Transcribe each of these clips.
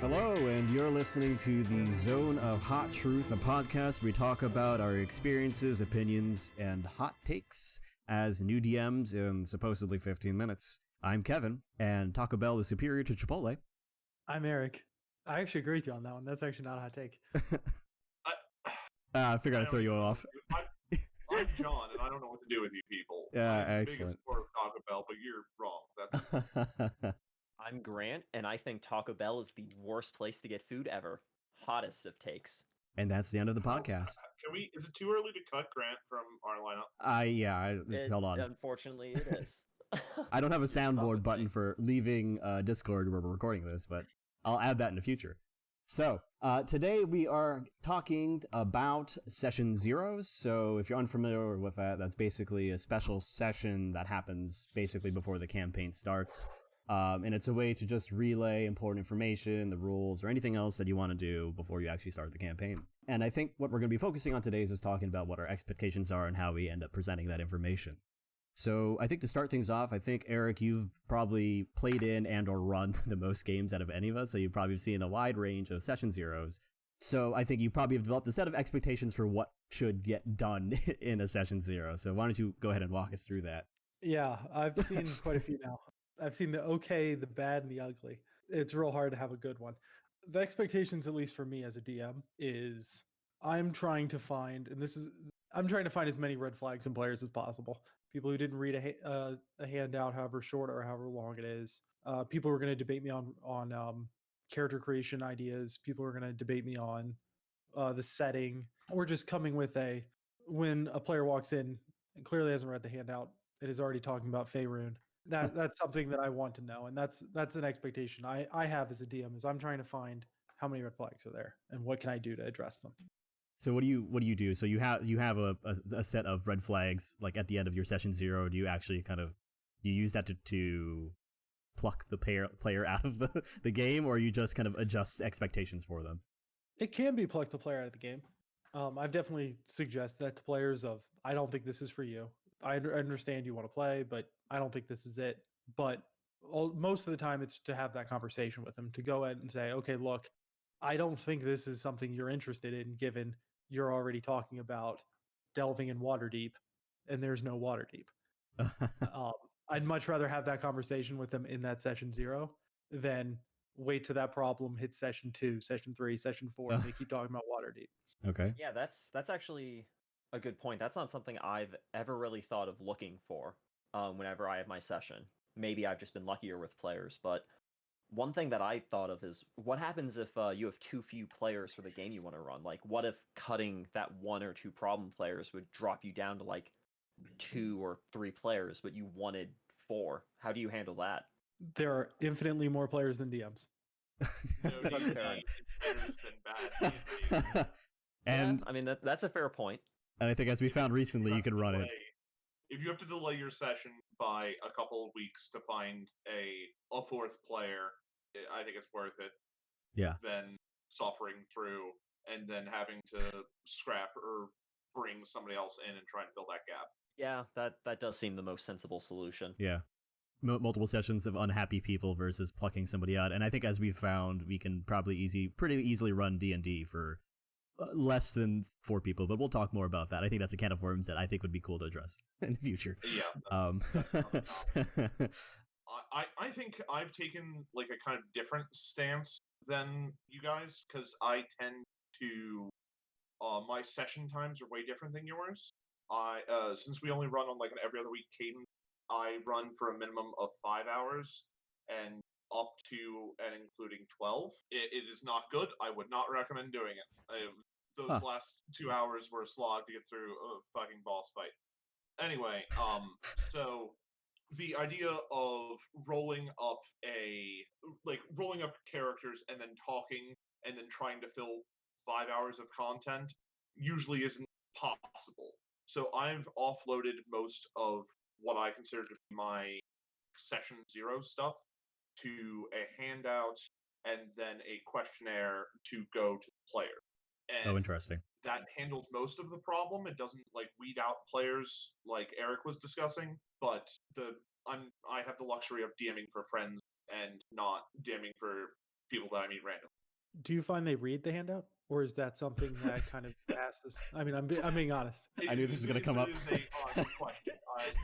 Hello, and you're listening to the Zone of Hot Truth, a podcast where we talk about our experiences, opinions, and hot takes as new DMs in supposedly 15 minutes. I'm Kevin, and Taco Bell is superior to Chipotle. I'm Eric. I actually agree with you on that one. That's actually not a hot take. I figured I'd throw you off. I'm John, and I don't know what to do with you people. Yeah, I'm the excellent. biggest supporter of Taco Bell, but you're wrong. That's I'm Grant, and I think Taco Bell is the worst place to get food ever. Hottest of takes. And that's the end of the podcast. Can we? Is it too early to cut Grant from our lineup? Hold on. Unfortunately, it is. I don't have a soundboard button for leaving Discord where we're recording this, but I'll add that in the future. So, today we are talking about Session Zeros. So, if you're unfamiliar with that, that's basically a special session that happens basically before the campaign starts. And it's a way to just relay important information, the rules, or anything else that you want to do before you actually start the campaign. And I think what we're going to be focusing on today is just talking about what our expectations are and how we end up presenting that information. So I think to start things off, I think, Eric, you've probably played in and or run the most games out of any of us, so you've probably seen a wide range of Session Zeros. So I think you probably have developed a set of expectations for what should get done in a Session Zero. So why don't you go ahead and walk us through that? Yeah, I've seen quite a few now. I've seen the okay, the bad, and the ugly. It's real hard to have a good one. The expectations, at least for me as a DM, is I'm trying to find as many red flags in players as possible. People who didn't read a handout, however short or however long it is. People who are going to debate me on character creation ideas. People who are going to debate me on the setting, or just coming with when a player walks in and clearly hasn't read the handout, it is already talking about Faerun. That's something that I want to know, and that's an expectation I have as a DM. Is I'm trying to find how many red flags are there and what can I do to address them. So what do you do? So you have a set of red flags like at the end of your Session Zero. Do you actually do you use that to pluck the player out of the game, or you just kind of adjust expectations for them? It can be pluck the player out of the game. I've definitely suggested that to players of, I don't think this is for you. I understand you want to play, but I don't think this is it. But most of the time it's to have that conversation with them, to go in and say, okay, look, I don't think this is something you're interested in, given you're already talking about delving in Waterdeep, and there's no Waterdeep. I'd much rather have that conversation with them in that Session Zero than wait till that problem hits Session 2, Session 3, Session 4, and they keep talking about Waterdeep. Okay. Yeah, that's actually a good point. That's not something I've ever really thought of looking for whenever I have my session. Maybe I've just been luckier with players, but one thing that I thought of is, what happens if you have too few players for the game you want to run? Like, what if cutting that 1 or 2 problem players would drop you down to like 2 or 3 players, but you wanted 4? How do you handle that? There are infinitely more players than DMs. No, D&D is better than bad. And yeah, I mean that's a fair point. And I think, as we found recently, you can run it. If you have to delay your session by a couple of weeks to find a 4th player, I think it's worth it. Yeah. Than suffering through and then having to scrap or bring somebody else in and try and fill that gap. Yeah, that does seem the most sensible solution. Yeah. Multiple sessions of unhappy people versus plucking somebody out. And I think, as we found, we can probably pretty easily run D&D for less than 4 people, but we'll talk more about that. I think that's a can of worms that I think would be cool to address in the future. Yeah. I think I've taken like a kind of different stance than you guys, because I tend to my session times are way different than yours. Since we only run on like an every other week cadence, I run for a minimum of 5 hours and up to and including 12. It is not good. I would not recommend doing it. Those last 2 hours were a slog to get through a fucking boss fight. Anyway, so the idea of rolling up characters and then talking and then trying to fill 5 hours of content usually isn't possible. So I've offloaded most of what I consider to be my Session Zero stuff to a handout and then a questionnaire to go to the player. And interesting. That handles most of the problem. It doesn't weed out players like Eric was discussing, but I have the luxury of DMing for friends and not DMing for people that I meet randomly. Do you find they read the handout, or is that something that kind of passes? I mean, I'm being honest. I knew this was gonna come up. It is a honest question.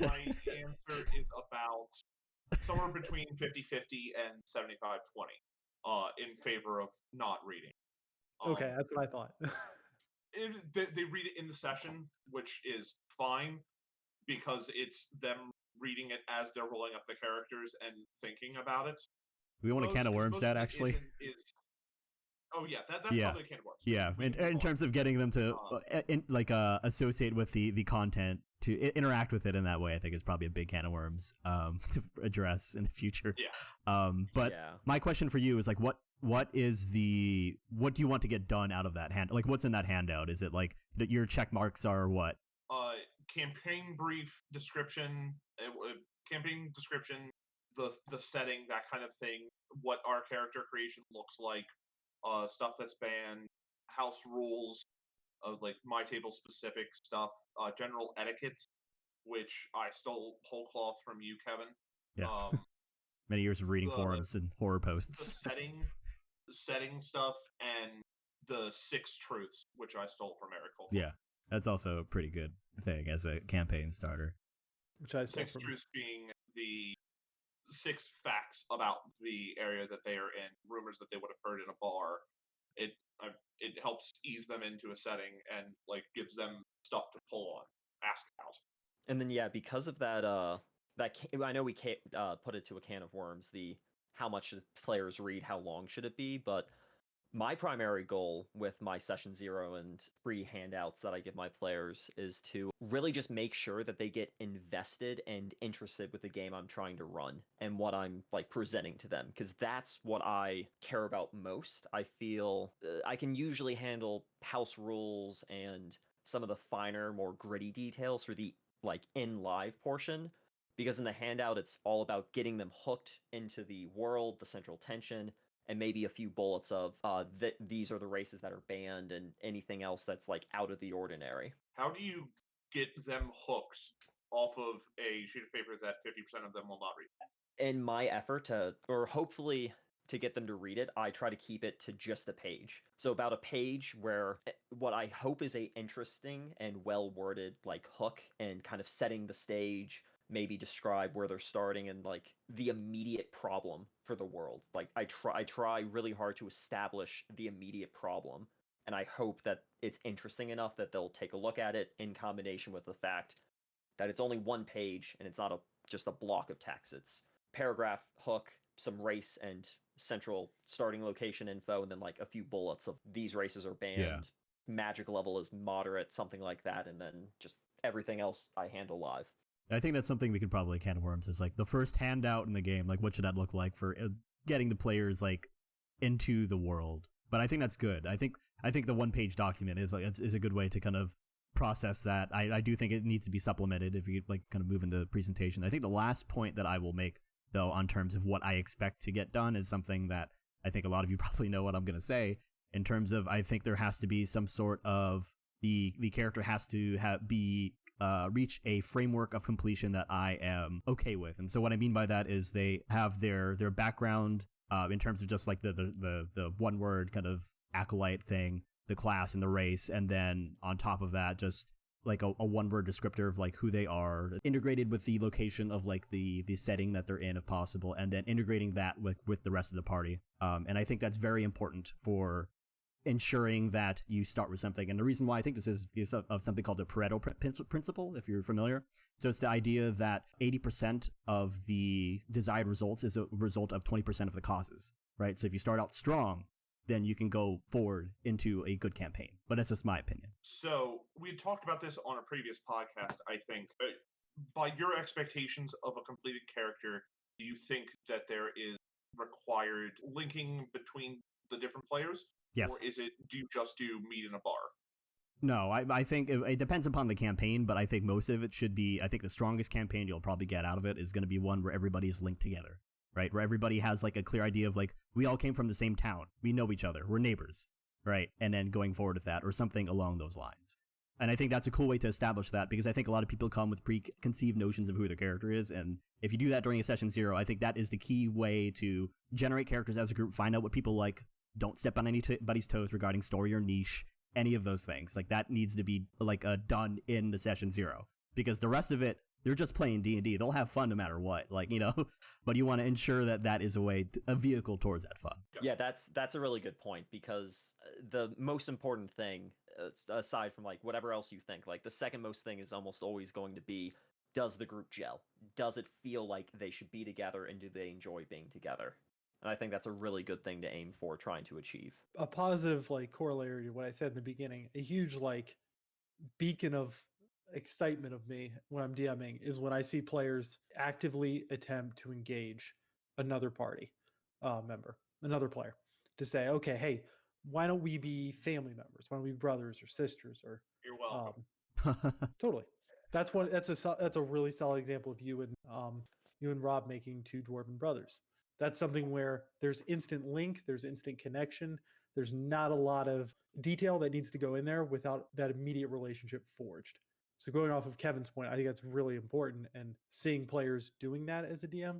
My answer is about somewhere between 50-50 and 75-20 in favor of not reading. Okay, that's what I thought. They read it in the session, which is fine because it's them reading it as they're rolling up the characters and thinking about it. We want a can of worms set, actually. Oh yeah, that's Yeah. probably a can of worms. Yeah, in terms of getting them to associate with the content, to interact with it in that way, I think is probably a big can of worms to address in the future. Yeah. But my question for you is like, what do you want to get done out of that hand? Like, what's in that handout? Is it like your check marks are what? Campaign brief description, the setting, that kind of thing. What our character creation looks like. Stuff that's banned, house rules, like my table specific stuff, general etiquette, which I stole whole cloth from you, Kevin. Yeah. Many years of reading forums and horror posts. The setting stuff, and the 6 truths, which I stole from Eric Cole. Yeah, that's also a pretty good thing as a campaign starter. Which I stole 6 from truths being the 6 facts about the area that they are in, rumors that they would have heard in a bar. It helps ease them into a setting and like gives them stuff to pull on, ask about. And then because of that, I know we put it to a can of worms. The how much should players read, how long should it be, but my primary goal with my session 0 and free handouts that I give my players is to really just make sure that they get invested and interested with the game I'm trying to run and what I'm like presenting to them, because that's what I care about most. I feel I can usually handle house rules and some of the finer, more gritty details for the like in live portion, because in the handout it's all about getting them hooked into the world, the central tension, and maybe a few bullets of these are the races that are banned and anything else that's like out of the ordinary. How do you get them hooked off of a sheet of paper that 50% of them will not read? In my effort or hopefully to get them to read it, I try to keep it to just a page. So about a page where what I hope is a interesting and well-worded like hook and kind of setting the stage, maybe describe where they're starting and like the immediate problem for the world. Like I try really hard to establish the immediate problem, and I hope that it's interesting enough that they'll take a look at it in combination with the fact that it's only one page and it's not just a block of text. It's paragraph, hook, some race and central starting location info, and then like a few bullets of these races are banned, magic level is moderate, something like that, and then just everything else I handle live. I think that's something we could probably can of worms is like the first handout in the game. Like, what should that look like for getting the players like into the world? But I think that's good. I think the 1-page document is a good way to kind of process that. I do think it needs to be supplemented if you like kind of move into the presentation. I think the last point that I will make though on terms of what I expect to get done is something that I think a lot of you probably know what I'm going to say. In terms of, I think there has to be some sort of the character has to reach a framework of completion that I am okay with. And so what I mean by that is they have their background in terms of just like the one word kind of acolyte thing, the class and the race, and then on top of that just like a one word descriptor of like who they are, integrated with the location of like the setting that they're in if possible, and then integrating that with the rest of the party. And I think that's very important for ensuring that you start with something. And the reason why I think this is of something called the Pareto principle, if you're familiar. So it's the idea that 80% of the desired results is a result of 20% of the causes, right? So if you start out strong, then you can go forward into a good campaign. But that's just my opinion. So we had talked about this on a previous podcast, I think. By your expectations of a completed character, do you think that there is required linking between the different players? Yes. Or is it, do you just do meet in a bar? No, I think it depends upon the campaign, but I think most of it should be, I think the strongest campaign you'll probably get out of it is going to be one where everybody is linked together, right? Where everybody has like a clear idea of like, we all came from the same town. We know each other. We're neighbors, right? And then going forward with that or something along those lines. And I think that's a cool way to establish that, because I think a lot of people come with preconceived notions of who their character is. And if you do that during a session 0, I think that is the key way to generate characters as a group, find out what people like, don't step on anybody's toes regarding story or niche, any of those things. Like, that needs to be like done in the session 0, because the rest of it, they're just playing D&D. They'll have fun no matter what, like, you know, but you want to ensure that that is a vehicle towards that fun. Yeah, that's a really good point, because the most important thing, aside from like whatever else you think, like the second most thing is almost always going to be, does the group gel? Does it feel like they should be together, and do they enjoy being together? And I think that's a really good thing to aim for, trying to achieve. A positive like corollary to what I said in the beginning, a huge like beacon of excitement of me when I'm DMing is when I see players actively attempt to engage another party member, another player, to say, okay, hey, why don't we be family members? Why don't we be brothers or sisters? Or You're welcome. totally. That's a really solid example of you and Rob making 2 dwarven brothers. That's something where there's instant link, there's instant connection. There's not a lot of detail that needs to go in there without that immediate relationship forged. So going off of Kevin's point, I think that's really important. And seeing players doing that as a DM,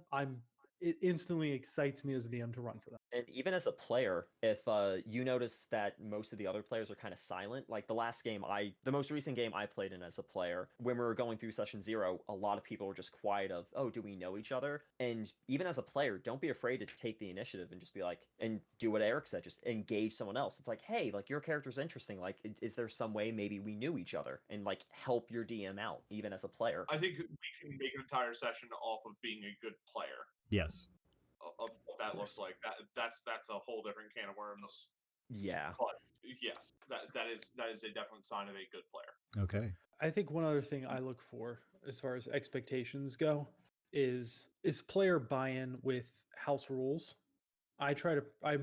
it instantly excites me as a DM to run for them. And even as a player, if you notice that most of the other players are kind of silent, like the most recent game I played in as a player, when we were going through session 0, a lot of people were just quiet of, oh, do we know each other? And even as a player, don't be afraid to take the initiative and just be like, and do what Eric said, just engage someone else. It's like, hey, like, your character's interesting. Like, is there some way maybe we knew each other? And like, help your DM out, even as a player. I think we can make an entire session off of being a good player. Yes. Of what that looks like. That's a whole different can of worms. Yeah. But yes, that is a definite sign of a good player. Okay. I think one other thing I look for as far as expectations go is player buy-in with house rules. I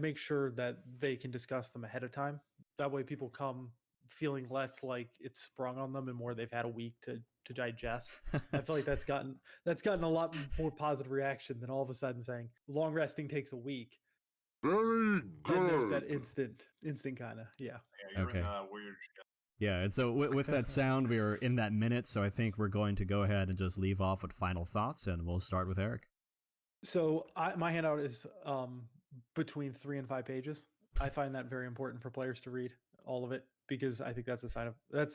make sure that they can discuss them ahead of time. That way people come feeling less like it's sprung on them and more they've had a week to digest. I feel like that's gotten a lot more positive reaction than all of a sudden saying long resting takes a week. And there's that instant kind of, yeah. Yeah, you're Okay. in weird shit. Yeah, and so with that sound, we are in that minute, so I think we're going to go ahead and just leave off with final thoughts, and we'll start with Eric. So my handout is between 3 and 5 pages. I find that very important for players to read all of it, because I think that's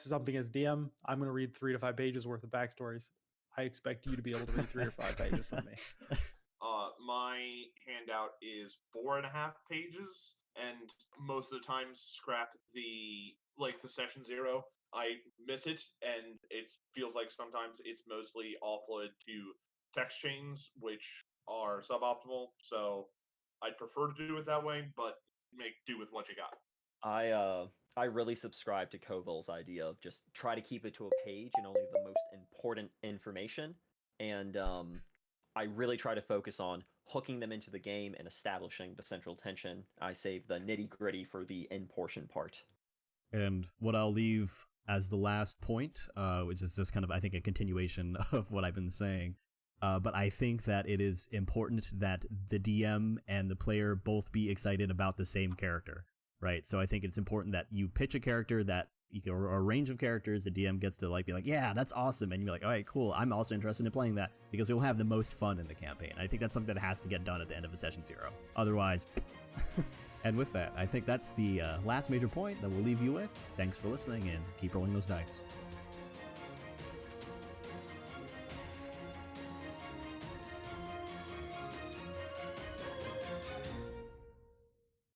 something as DM, I'm going to read 3 to 5 pages worth of backstories. I expect you to be able to read 3 or 5 pages on me. My handout is 4.5 pages, and most of the time scrap the session 0. I miss it, and it feels like sometimes it's mostly offloaded to text chains, which are suboptimal. So I'd prefer to do it that way, but make do with what you got. I really subscribe to Koval's idea of just try to keep it to a page and only the most important information. And I really try to focus on hooking them into the game and establishing the central tension. I save the nitty-gritty for the end portion part. And what I'll leave as the last point, which is just kind of, I think, a continuation of what I've been saying, but I think that it is important that the DM and the player both be excited about the same character, right? So I think it's important that you pitch a character that or a range of characters, the DM gets to be like, yeah, that's awesome, and you're like, all right, cool, I'm also interested in playing that, because you'll have the most fun in the campaign. I think that's something that has to get done at the end of a session 0. Otherwise, and with that, I think that's the last major point that we'll leave you with. Thanks for listening, and keep rolling those dice.